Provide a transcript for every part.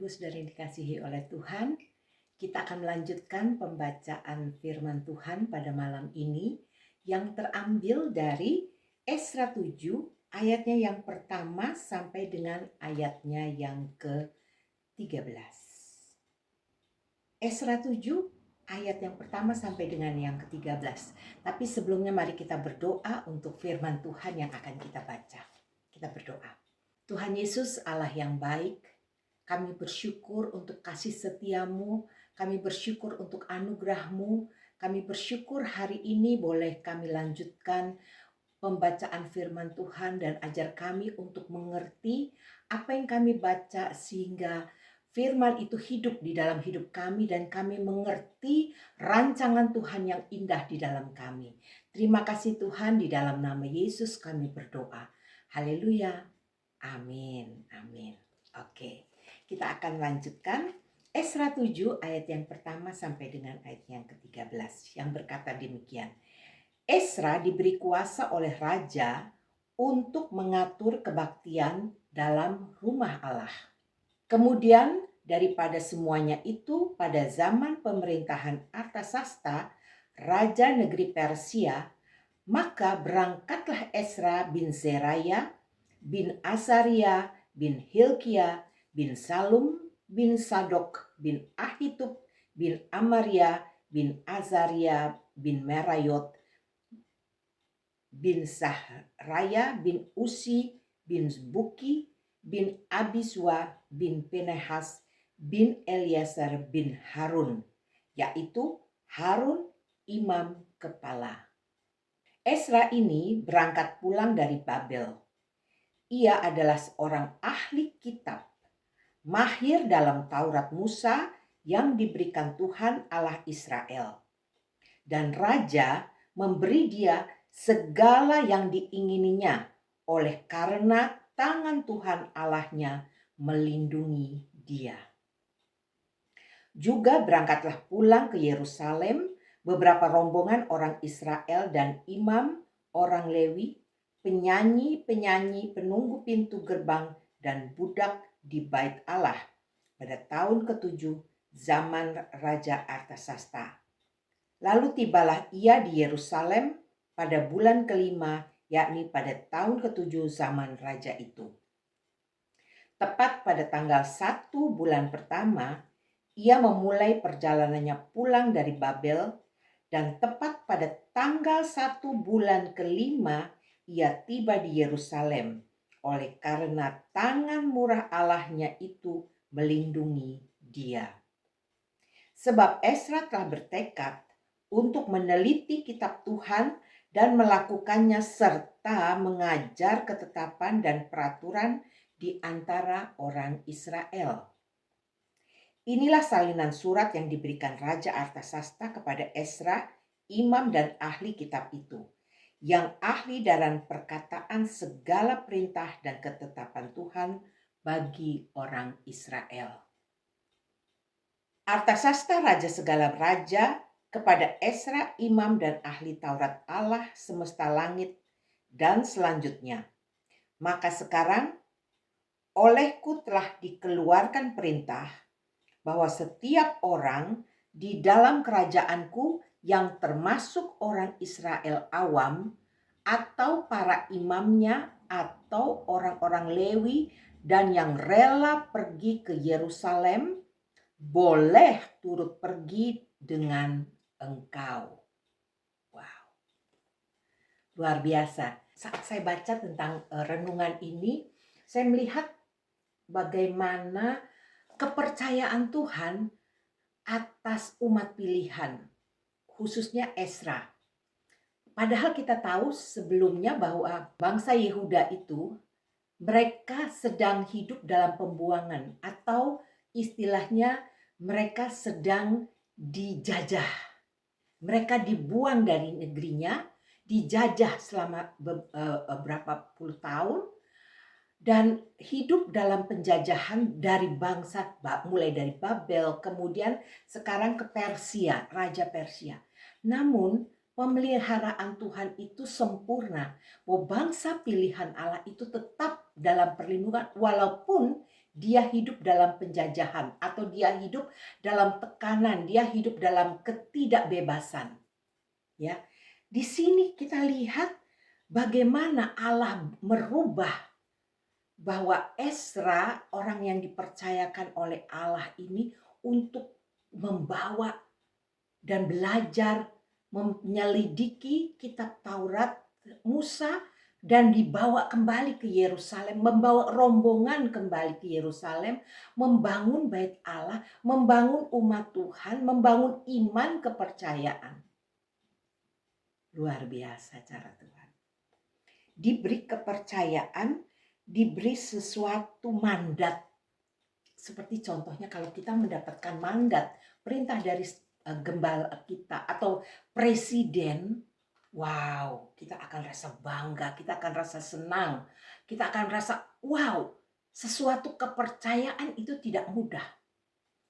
Ibu Saudara yang dikasihi oleh Tuhan, kita akan melanjutkan pembacaan firman Tuhan pada malam ini yang terambil dari Esra 7 ayatnya yang pertama sampai dengan ayatnya yang ke-13. Esra 7 ayat yang pertama sampai dengan yang ke-13. Tapi sebelumnya mari kita berdoa untuk firman Tuhan yang akan kita baca. Kita berdoa. Tuhan Yesus, Allah yang baik, kami bersyukur untuk kasih setiamu, kami bersyukur untuk anugerahmu, kami bersyukur hari ini boleh kami lanjutkan pembacaan firman Tuhan dan ajar kami untuk mengerti apa yang kami baca sehingga firman itu hidup di dalam hidup kami dan kami mengerti rancangan Tuhan yang indah di dalam kami. Terima kasih Tuhan, di dalam nama Yesus kami berdoa. Haleluya. Amin. Amin. Oke. Kita akan lanjutkan Esra 7 ayat yang pertama sampai dengan ayat yang ke-13 yang berkata demikian. Esra diberi kuasa oleh raja untuk mengatur kebaktian dalam rumah Allah. Kemudian daripada semuanya itu pada zaman pemerintahan Artasasta, raja negeri Persia, maka berangkatlah Esra bin Seraya bin Asaria bin Hilkia bin Salum bin Sadok bin Ahitub bin Amaria bin Azaria bin Merayot bin Sahraya bin Usi bin Buki bin Abiswa bin Pinehas bin Eliasar bin Harun, yaitu Harun imam kepala. Esra ini berangkat pulang dari Babel. Ia adalah seorang ahli kitab, mahir dalam Taurat Musa yang diberikan Tuhan Allah Israel. Dan raja memberi dia segala yang diingininya oleh karena tangan Tuhan Allahnya melindungi dia. Juga berangkatlah pulang ke Yerusalem beberapa rombongan orang Israel dan imam, orang Lewi, penyanyi-penyanyi penunggu pintu gerbang dan budak di bait Allah pada tahun ke-7 zaman Raja Artasasta. Lalu tibalah ia di Yerusalem pada bulan ke-5, yakni pada tahun ke-7 zaman raja itu. Tepat pada tanggal 1 bulan pertama, ia memulai perjalanannya pulang dari Babel, dan tepat pada tanggal 1 bulan ke-5 ia tiba di Yerusalem oleh karena tangan murah Allahnya itu melindungi dia. Sebab Esra telah bertekad untuk meneliti kitab Tuhan dan melakukannya serta mengajar ketetapan dan peraturan di antara orang Israel. Inilah salinan surat yang diberikan Raja Artasasta kepada Esra, imam dan ahli kitab itu, yang ahli dalam perkataan segala perintah dan ketetapan Tuhan bagi orang Israel. Artasasta raja segala raja kepada Esra, imam dan ahli Taurat Allah semesta langit dan selanjutnya. Maka sekarang olehku telah dikeluarkan perintah bahwa setiap orang di dalam kerajaanku yang termasuk orang Israel awam atau para imamnya atau orang-orang Lewi dan yang rela pergi ke Yerusalem boleh turut pergi dengan engkau. Wow, luar biasa. Saat saya baca tentang renungan ini, saya melihat bagaimana kepercayaan Tuhan atas umat pilihan, khususnya Esra. Padahal kita tahu sebelumnya bahwa bangsa Yehuda itu mereka sedang hidup dalam pembuangan, atau istilahnya mereka sedang dijajah. Mereka dibuang dari negerinya, dijajah selama beberapa puluh tahun, dan hidup dalam penjajahan dari bangsa, mulai dari Babel, kemudian sekarang ke Persia, Raja Persia. Namun pemeliharaan Tuhan itu sempurna, bahwa bangsa pilihan Allah itu tetap dalam perlindungan walaupun dia hidup dalam penjajahan atau dia hidup dalam tekanan, dia hidup dalam ketidakbebasan. Ya, di sini kita lihat bagaimana Allah merubah bahwa Ezra, orang yang dipercayakan oleh Allah ini untuk membawa dan belajar menyelidiki kitab Taurat Musa dan dibawa kembali ke Yerusalem, membawa rombongan kembali ke Yerusalem, membangun bait Allah, membangun umat Tuhan, membangun iman kepercayaan. Luar biasa cara Tuhan. Diberi kepercayaan, diberi sesuatu mandat. Seperti contohnya kalau kita mendapatkan mandat, perintah dari gembala kita atau presiden, wow, kita akan rasa bangga, kita akan rasa senang, kita akan rasa wow, sesuatu kepercayaan itu tidak mudah.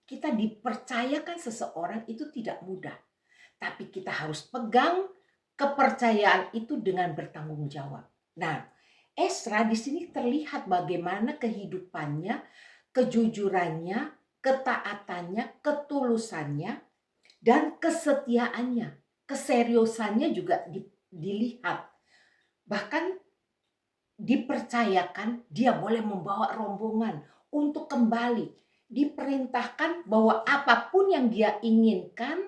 Kita dipercayakan seseorang itu tidak mudah, tapi kita harus pegang kepercayaan itu dengan bertanggung jawab. Nah, Ezra di sini terlihat bagaimana kehidupannya, kejujurannya, ketaatannya, ketulusannya, dan kesetiaannya, keseriusannya juga dilihat. Bahkan dipercayakan dia boleh membawa rombongan untuk kembali. Diperintahkan bahwa apapun yang dia inginkan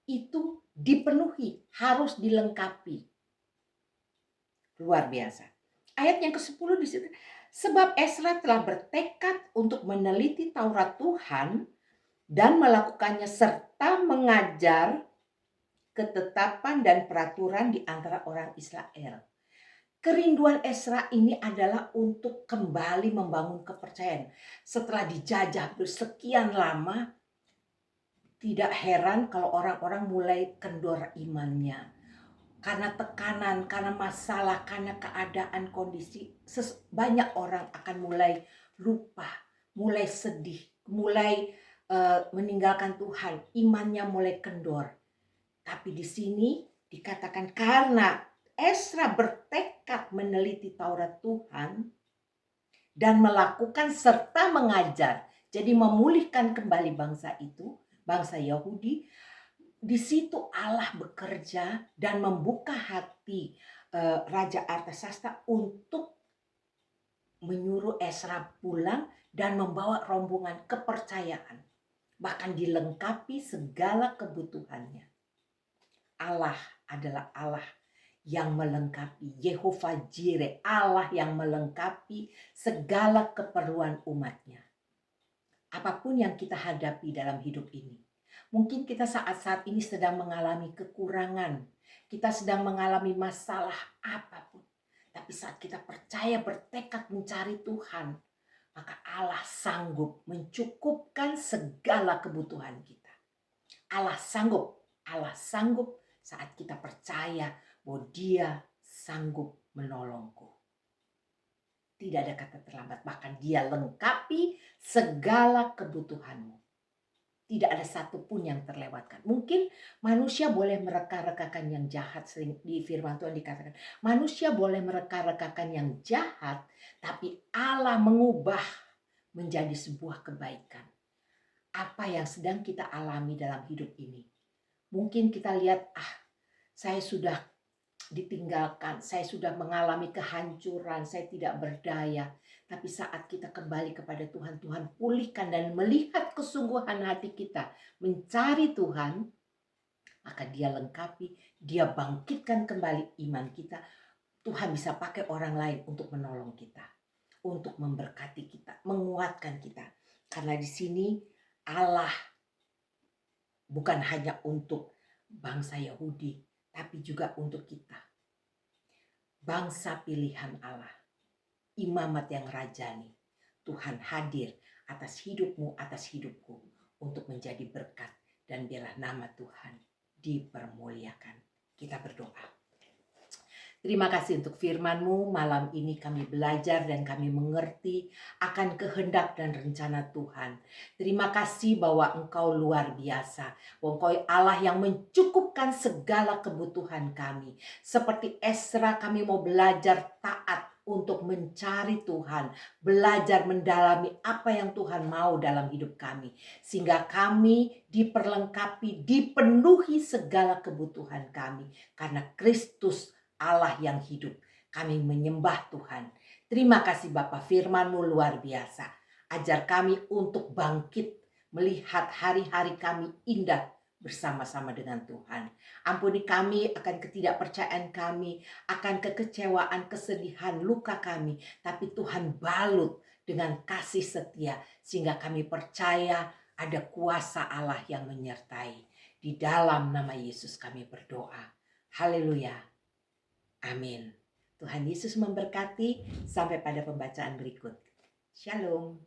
itu dipenuhi, harus dilengkapi. Luar biasa. Ayat yang ke-10 di situ. Sebab Ezra telah bertekad untuk meneliti Taurat Tuhan dan melakukannya serta mengajar ketetapan dan peraturan di antara orang Israel. Kerinduan Ezra ini adalah untuk kembali membangun kepercayaan. Setelah dijajah bersekian lama, tidak heran kalau orang-orang mulai kendor imannya. Karena tekanan, karena masalah, karena keadaan kondisi, banyak orang akan mulai lupa, mulai sedih, mulai meninggalkan Tuhan, imannya mulai kendor. Tapi di sini dikatakan karena Ezra bertekad meneliti Taurat Tuhan dan melakukan serta mengajar, jadi memulihkan kembali bangsa itu, bangsa Yahudi. Di situ Allah bekerja dan membuka hati Raja Artasasta untuk menyuruh Ezra pulang dan membawa rombongan kepercayaan. Bahkan dilengkapi segala kebutuhannya. Allah adalah Allah yang melengkapi, Yehova Jireh, Allah yang melengkapi segala keperluan umatnya. Apapun yang kita hadapi dalam hidup ini, mungkin kita saat-saat ini sedang mengalami kekurangan, kita sedang mengalami masalah apapun. Tapi saat kita percaya, bertekad mencari Tuhan, maka Allah sanggup mencukupkan segala kebutuhan kita. Allah sanggup saat kita percaya bahwa Dia sanggup menolongku. Tidak ada kata terlambat, bahkan Dia lengkapi segala kebutuhanmu. Tidak ada satupun yang terlewatkan. Mungkin manusia boleh mereka-rekakan yang jahat, sering di firman Tuhan dikatakan, manusia boleh mereka-rekakan yang jahat, tapi Allah mengubah menjadi sebuah kebaikan. Apa yang sedang kita alami dalam hidup ini? Mungkin kita lihat, saya sudah ditinggalkan, saya sudah mengalami kehancuran, saya tidak berdaya. Tapi saat kita kembali kepada Tuhan, Tuhan pulihkan dan melihat kesungguhan hati kita mencari Tuhan, maka Dia lengkapi, Dia bangkitkan kembali iman kita. Tuhan bisa pakai orang lain untuk menolong kita, untuk memberkati kita, menguatkan kita. Karena di sini Allah bukan hanya untuk bangsa Yahudi, tapi juga untuk kita. Bangsa pilihan Allah, imamat yang rajani. Tuhan hadir atas hidupmu, atas hidupku untuk menjadi berkat dan biarlah nama Tuhan dipermuliakan. Kita berdoa. Terima kasih untuk firman-Mu. Malam ini kami belajar dan kami mengerti akan kehendak dan rencana Tuhan. Terima kasih bahwa Engkau luar biasa. Bahwa Engkau Allah yang mencukupkan segala kebutuhan kami. Seperti Ezra, kami mau belajar taat untuk mencari Tuhan, belajar mendalami apa yang Tuhan mau dalam hidup kami, sehingga kami diperlengkapi, dipenuhi segala kebutuhan kami karena Kristus Allah yang hidup. Kami menyembah Tuhan. Terima kasih Bapa, firman-Mu luar biasa. Ajar kami untuk bangkit melihat hari-hari kami indah bersama-sama dengan Tuhan. Ampuni kami akan ketidakpercayaan kami, akan kekecewaan, kesedihan, luka kami. Tapi Tuhan balut dengan kasih setia sehingga kami percaya ada kuasa Allah yang menyertai. Di dalam nama Yesus kami berdoa. Haleluya. Amin. Tuhan Yesus memberkati. Sampai pada pembacaan berikut. Shalom.